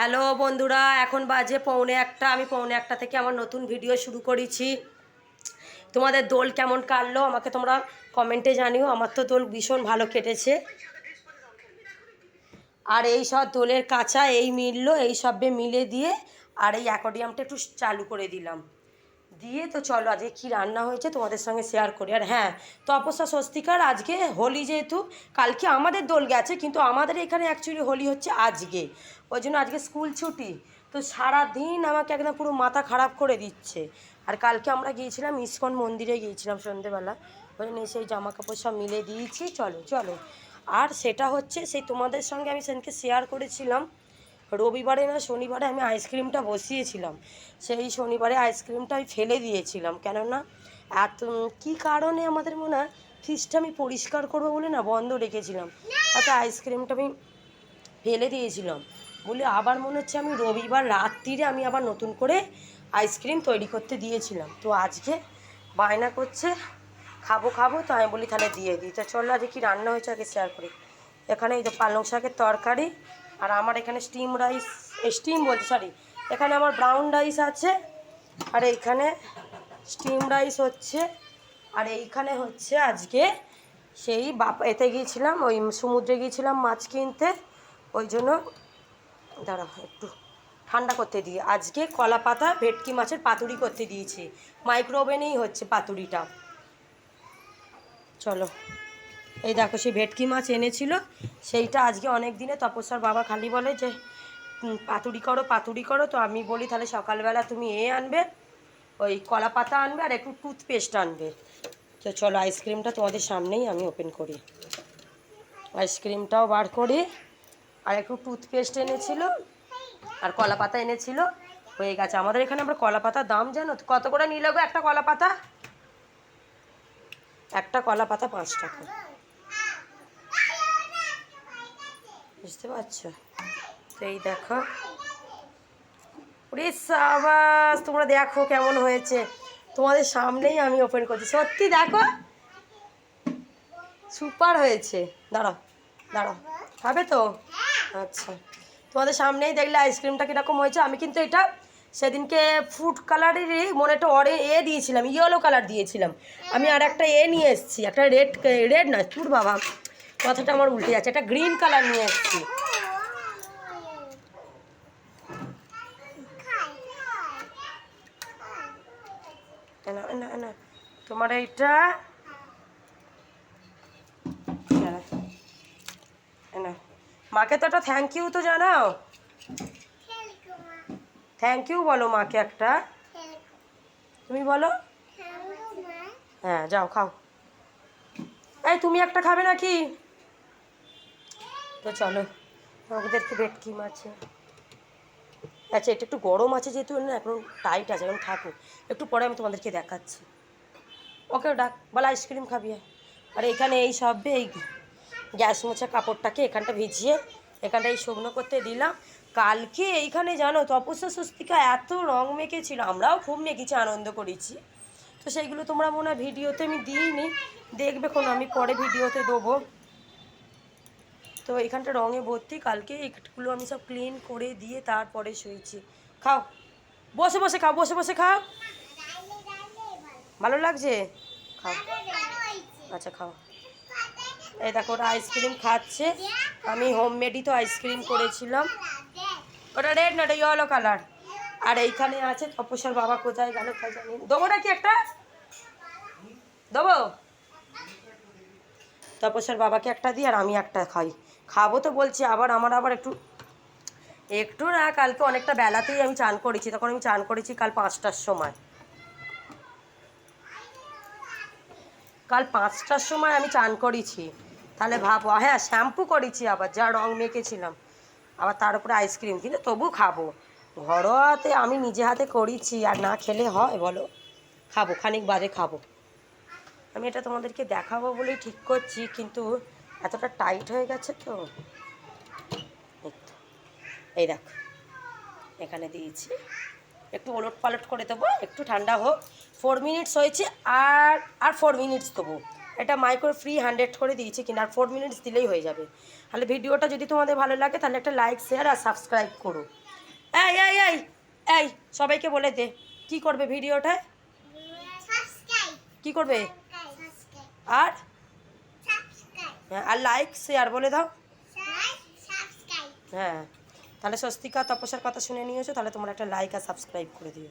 Hello বন্ধুরা, এখন বাজে 1:45। আমি 1:45 থেকে আমার নতুন ভিডিও শুরু করেছি। তোমাদের দোল কেমন কাটলো আমাকে তোমরা কমেন্টে জানিও। আমার তো দোল ভীষণ ভালো কেটেছে। আর এই সব দোলের কাঁচা এই মিললো, এই সবে মিলে দিয়ে আর এই অ্যাকোয়ারিয়ামটা একটু চালু করে দিলাম দিয়ে। তো চলো আজকে কী রান্না হয়েছে তোমাদের সঙ্গে শেয়ার করি। আর হ্যাঁ, তপস্যা স্বস্তিকার আজকে হোলি, যেহেতু কালকে আমাদের দোল গেছে, কিন্তু আমাদের এখানে অ্যাকচুয়ালি হোলি হচ্ছে আজকে, ওই জন্য আজকে স্কুল ছুটি। তো সারাদিন আমাকে একদম পুরো মাথা খারাপ করে দিচ্ছে। আর কালকে আমরা গিয়েছিলাম ইস্কন মন্দিরে, গিয়েছিলাম সন্ধেবেলা, ওই জন্য সেই জামা কাপড় সব মিলে দিয়েছি। চলো চলো। আর সেটা হচ্ছে সেই তোমাদের সঙ্গে আমি সেদিনকে শেয়ার করেছিলাম, রবিবারে না শনিবারে আমি আইসক্রিমটা বসিয়েছিলাম। সেই শনিবারে আইসক্রিমটা আমি ফেলে দিয়েছিলাম, কেননা এত কী কারণে আমাদের মনে হয় ফ্রিজটা আমি পরিষ্কার করবো বলে না বন্ধ রেখেছিলাম, তাতে আইসক্রিমটা আমি ফেলে দিয়েছিলাম বলে আবার মনে হচ্ছে আমি রবিবার রাত্রিরে আমি আবার নতুন করে আইসক্রিম তৈরি করতে দিয়েছিলাম। তো আজকে বায়না করছে খাবো খাবো, তো আমি বলি তাহলে দিয়ে দিই। তো চলো আজকে কী রান্না হয়েছে আগে শেয়ার করি। এখানে এই যে পালং শাকের তরকারি, আর আমার এখানে স্টিম রাইস, স্টিম বলতে সরি, এখানে আমার ব্রাউন রাইস আছে, আর এইখানে স্টিম রাইস হচ্ছে। আর এইখানে হচ্ছে আজকে সেই এতে গিয়েছিলাম, ওই সমুদ্রে গিয়েছিলাম মাছ কিনতে, ওই জন্য দাঁড়া একটু ঠান্ডা করতে দিই। আজকে কলা পাতা ভেটকি মাছের পাতুরি করতে দিয়েছি, মাইক্রোওভেনেই হচ্ছে পাতুরিটা। চলো, এই দেখো সেই ভেটকি মাছ এনেছিল, সেইটা আজকে অনেক দিনে তপস্যার বাবা খালি বলে যে পাতুরি করো পাতুরি করো, তো আমি বলি তাহলে সকালবেলা তুমি আনবে, ওই কলা পাতা আনবে আর একটু টুথপেস্ট আনবে। তো চলো আইসক্রিমটা তোমাদের সামনেই আমি ওপেন করি, আইসক্রিমটাও বার করি। আর একটু টুথপেস্ট এনেছিল আর কলা পাতা এনেছিল, হয়ে গেছে। আমাদের এখানে আমরা কলা পাতার দাম জানো তো কত করে নিল গো? একটা কলা পাতা, একটা কলা পাতা 5 টাকা, বুঝতে পারছো? তো এই দেখো, ওরে সাবাস, তোমরা দেখো কেমন হয়েছে, তোমাদের সামনেই আমি ওপেন করছি। সত্যি দেখো সুপার হয়েছে। দাঁড়াও দাঁড়াও, খাবে তো? আচ্ছা, তোমাদের সামনেই দেখলে আইসক্রিমটা কীরকম হয়েছে। আমি কিন্তু এটা সেদিনকে ফুড কালারেরই মনে একটা দিয়েছিলাম, ইয়েলো কালার দিয়েছিলাম। আমি আর একটা নিয়ে এসেছি, একটা রেড, রেড নয় ফুড বাবা, কথাটা আমার উল্টে যাচ্ছে, একটা গ্রিন কালার নিয়ে এসেছি। না না না, তোমার এইটা না, মাকে তো একটা থ্যাংক ইউ তো জানাও, থ্যাংক ইউ বলো মাকে একটা, তুমি বলো। হ্যাঁ যাও খাও। এই তুমি একটা খাবে নাকি? তো চলো, ওদেরকে ভেটকি মাছে, আচ্ছা এটা একটু গরম আছে যেহেতু না, এখন টাইট আছে, এখন থাকুক, একটু পরে আমি তোমাদেরকে দেখাচ্ছি। ওকে ডাক, বলো আইসক্রিম খাবি। আর এখানে এই সব এই গ্যাস মোছা কাপড়টাকে এখানটা ভিজিয়ে এখানটা এই শুকনো করতে দিলাম। কালকে এইখানে জানো তপস্যা স্বস্তিকা এত রং মেখেছিল, আমরাও খুব মেখেছি, আনন্দ করেছি। তো সেইগুলো তোমরা মনে হয় ভিডিওতে আমি দিইনি, দেখবে কোনো আমি পরে ভিডিওতে দেবো। তো এখানটা রঙে ভর্তি, কালকে এগুলো আমি সব ক্লিন করে দিয়ে তারপরে শুয়েছি। খাও, বসে বসে খাও, বসে বসে খাও, ভালো লাগছে, খাও। আচ্ছা খাও। এই দেখো ওরা আইসক্রিম খাচ্ছে, আমি হোমমেডই তো আইসক্রিম করেছিলাম। ওটা রেড না, ওটা ইয়েলো কালার। আর এইখানে আছে তপস্যার বাবা, কোথায় গেল তাই জানি, দেবো নাকি একটা, দেবো তপস্যার বাবাকে একটা দিই আর আমি একটা খাই, খাবো তো বলছি। আবার আমার আবার একটু একটু না, কালকে অনেকটা বেলাতেই আমি চান করেছি, তখন আমি চান করেছি কাল 5টার সময়, কাল 5টার সময় আমি চান করেছি, তাহলে ভাবো। হ্যাঁ শ্যাম্পু করেছি, আবার যা রং মেখেছিলাম, আবার তার উপরে আইসক্রিম, কিন্তু তবু খাবো, ঘরোয়াতে আমি নিজে হাতে করেছি, আর না খেলে হয় বলো? খাবো, খানিক বাদে খাবো। আমি এটা তোমাদেরকে দেখাবো বলেই ঠিক করছি, কিন্তু এতটা টাইট হয়ে গেছে তো, এই দেখ এখানে দিয়েছি, একটু ওলট পালট করে দেবো, একটু ঠান্ডা হোক। 4 মিনিটস হয়েছে, আর 4 মিনিটস দেবো। এটা মাইক্রো ফ্রি 100 করে দিয়েছি কিনা, আর 4 মিনিটস দিলেই হয়ে যাবে। তাহলে ভিডিওটা যদি তোমাদের ভালো লাগে তাহলে একটা লাইক শেয়ার আর সাবস্ক্রাইব করো। এই এই এই এই সবাইকে বলে দে কি করবে ভিডিওটায়, কি করবে, আর হ্যাঁ আর লাইক শেয়ার বলে দাও। হ্যাঁ তাহলে স্বস্তিকা তপস্যার কথা শুনে নিয়েছো, তাহলে তোমরা একটা লাইক আর সাবস্ক্রাইব করে দিও।